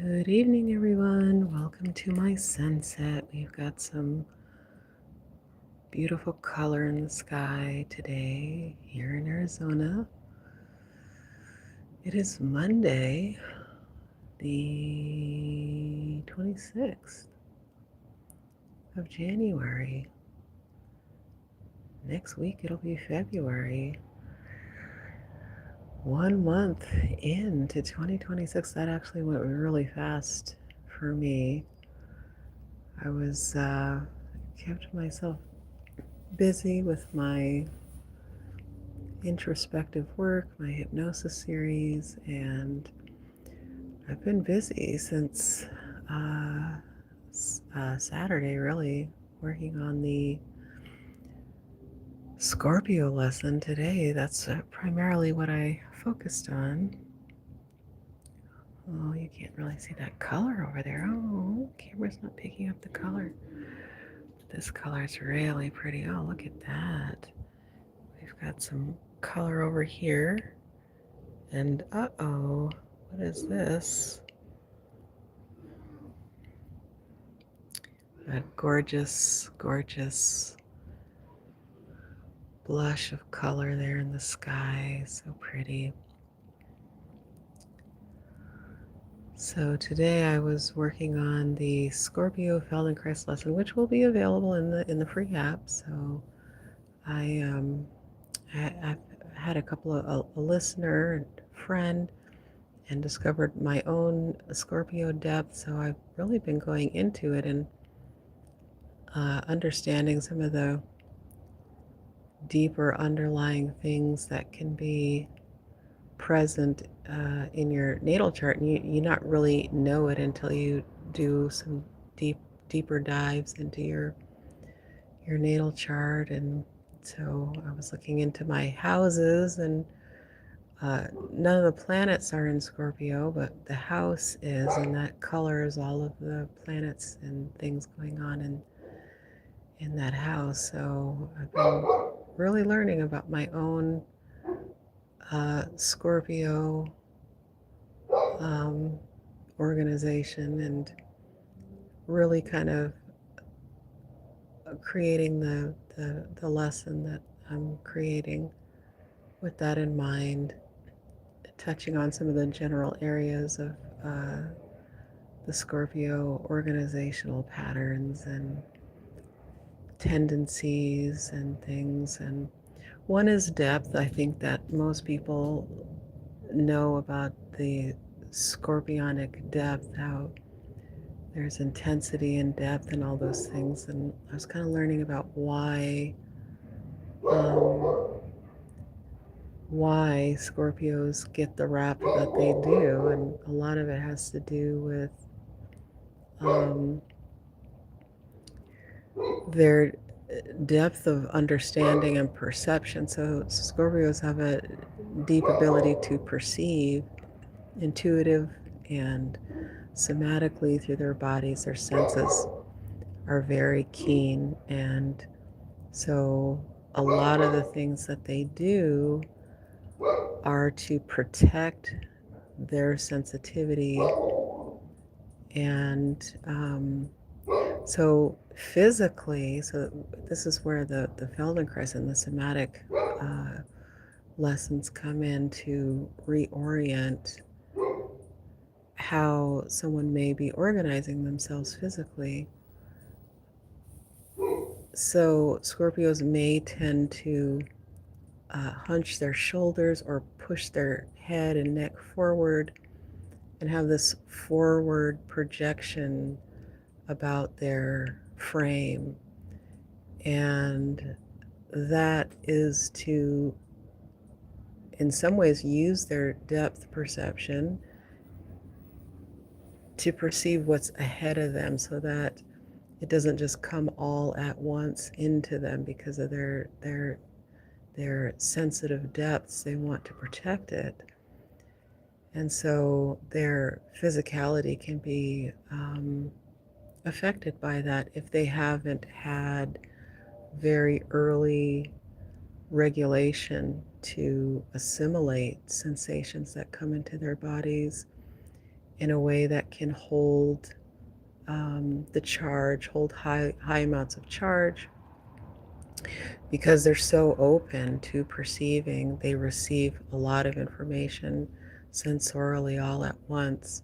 Good evening, everyone. Welcome to my sunset. We've got some beautiful color in the sky today here in Arizona. It is Monday, the 26th of January. Next week it'll be February. 1 month into 2026. That actually went really fast for me. I was kept myself busy with my introspective work, my hypnosis series, and I've been busy since Saturday, really, working on the Scorpio lesson today. That's primarily what I focused on. Oh, you can't really see that color over there. Oh, camera's not picking up the color. This color is really pretty. Oh, look at that. We've got some color over here. And uh-oh, what is this? That gorgeous, gorgeous blush of color there in the sky. So pretty. So today I was working on the Scorpio Feldenkrais lesson, which will be available in the free app. So I've had a couple of a listener and friend and discovered my own Scorpio depth. So I've really been going into it and understanding some of the deeper underlying things that can be present in your natal chart, and you not really know it until you do some deeper dives into your natal chart. And so I was looking into my houses, and none of the planets are in Scorpio, but the house is, and that colors all of the planets and things going on in that house. So I've been really learning about my own Scorpio um, organization, and really kind of creating the lesson that I'm creating with that in mind, touching on some of the general areas of the Scorpio organizational patterns and tendencies and things. And one is depth. I think that most people know about the scorpionic depth, how there's intensity and depth and all those things. And I was kind of learning about um, why Scorpios get the rap that they do, and a lot of it has to do with um, their depth of understanding and perception. So Scorpios have a deep ability to perceive, intuitive and somatically through their bodies. Their senses are very keen, and so a lot of the things that they do are to protect their sensitivity. And so physically, so this is where the Feldenkrais and the somatic lessons come in to reorient how someone may be organizing themselves physically. So Scorpios may tend to hunch their shoulders or push their head and neck forward and have this forward projection about their frame. And that is to, in some ways, use their depth perception to perceive what's ahead of them, so that it doesn't just come all at once into them because of their sensitive depths. They want to protect it. And so their physicality can be affected by that if they haven't had very early regulation to assimilate sensations that come into their bodies in a way that can hold the charge, hold high amounts of charge. Because they're so open to perceiving, they receive a lot of information sensorially all at once.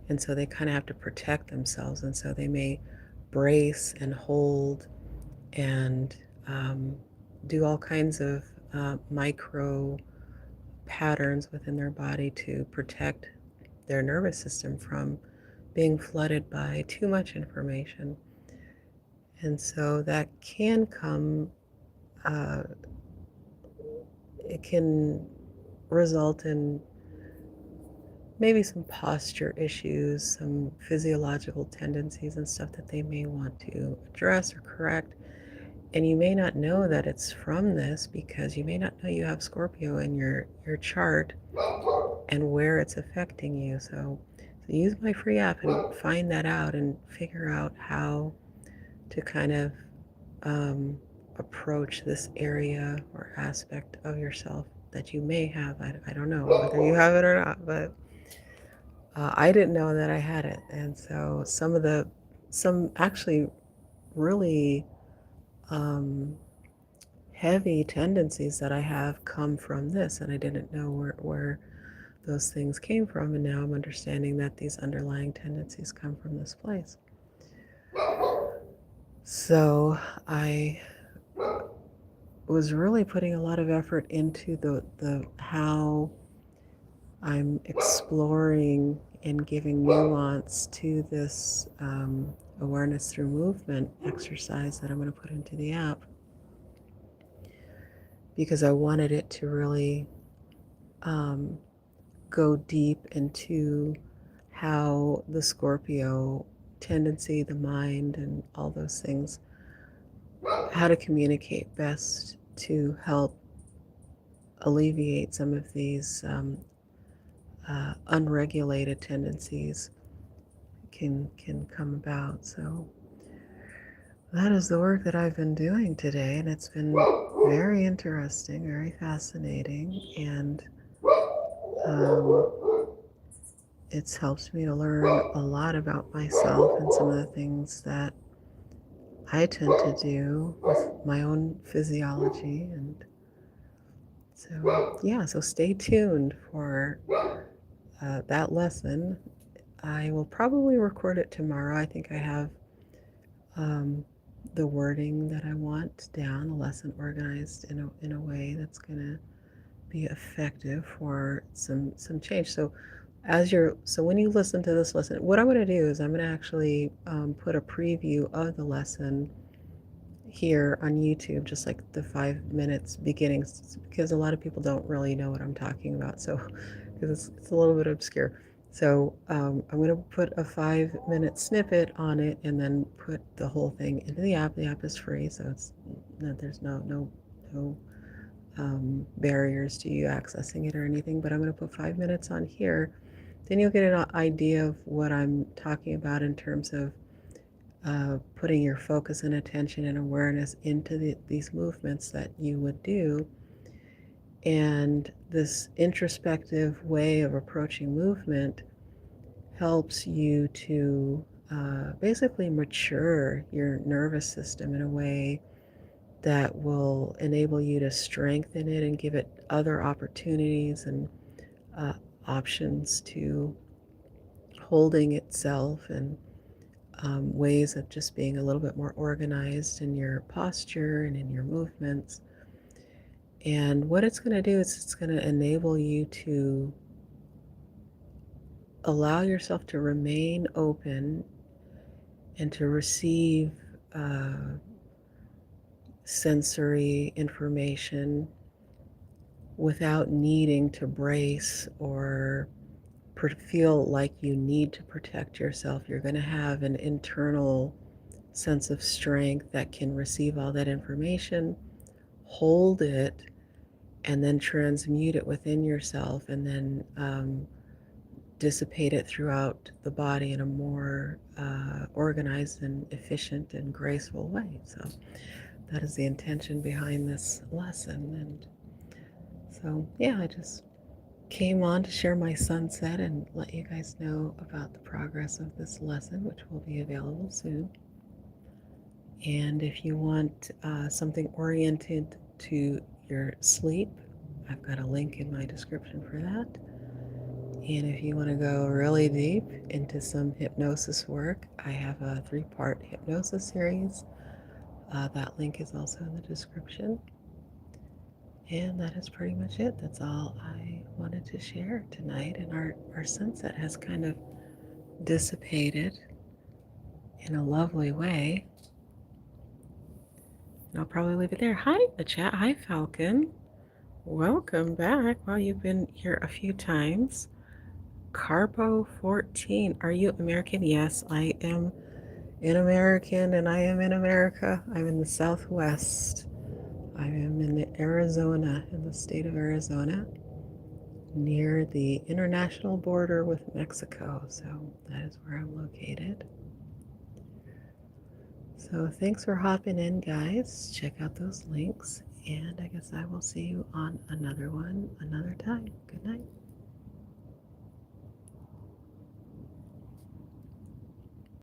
And so they kind of have to protect themselves. And so they may brace and hold and do all kinds of micro patterns within their body to protect their nervous system from being flooded by too much information. And so that can come, uh, it can result in maybe some posture issues, some physiological tendencies and stuff that they may want to address or correct. And you may not know that it's from this because you may not know you have Scorpio in your chart and where it's affecting you. So use my free app and find that out and figure out how to kind of approach this area or aspect of yourself that you may have. I don't know whether you have it or not, but I didn't know that I had it. And so some actually really um, heavy tendencies that I have come from this, and I didn't know where those things came from. And now I'm understanding that these underlying tendencies come from this place. So I was really putting a lot of effort into the how I'm exploring and giving nuance to this awareness through movement exercise that I'm going to put into the app, because I wanted it to really um, go deep into how the Scorpio tendency, the mind, and all those things, how to communicate best to help alleviate some of these unregulated tendencies can come about. So that is the work that I've been doing today, and it's been very interesting, very fascinating, and um, it's helped me to learn a lot about myself and some of the things that I tend to do with my own physiology. And so, yeah, so stay tuned for that lesson. I will probably record it tomorrow. I think I have um, the wording that I want down, the lesson organized in a way that's going to be effective for some change. So when you listen to this lesson, what I'm going to do is I'm going to actually put a preview of the lesson here on YouTube, just like the 5 minutes beginning, because a lot of people don't really know what I'm talking about. So because it's a little bit obscure. So I'm going to put a 5 minute snippet on it and then put the whole thing into the app. The app is free, so there's no barriers to you accessing it or anything. But I'm going to put 5 minutes on here. Then you'll get an idea of what I'm talking about in terms of putting your focus and attention and awareness into these movements that you would do. And this introspective way of approaching movement helps you to basically mature your nervous system in a way that will enable you to strengthen it and give it other opportunities and uh, options to holding itself, and ways of just being a little bit more organized in your posture and in your movements. And what it's going to do is it's going to enable you to allow yourself to remain open and to receive uh, sensory information without needing to brace or feel like you need to protect yourself. You're going to have an internal sense of strength that can receive all that information, hold it, and then transmute it within yourself, and then dissipate it throughout the body in a more organized and efficient and graceful way. So that is the intention behind this lesson. And so, yeah, I just came on to share my sunset and let you guys know about the progress of this lesson, which will be available soon. And if you want something oriented to your sleep, I've got a link in my description for that. And if you want to go really deep into some hypnosis work, I have a 3-part hypnosis series. That link is also in the description. And that is pretty much it. That's all I wanted to share tonight. And our sunset has kind of dissipated in a lovely way. And I'll probably leave it there. Hi, the chat. Hi, Falcon. Welcome back. Well, you've been here a few times. Carbo 14. Are you American? Yes, I am an American, and I am in America. I'm in the Southwest. I am in Arizona, in the state of Arizona, near the international border with Mexico. So that is where I'm located. So thanks for hopping in, guys. Check out those links, and I guess I will see you on another one another time. Good night.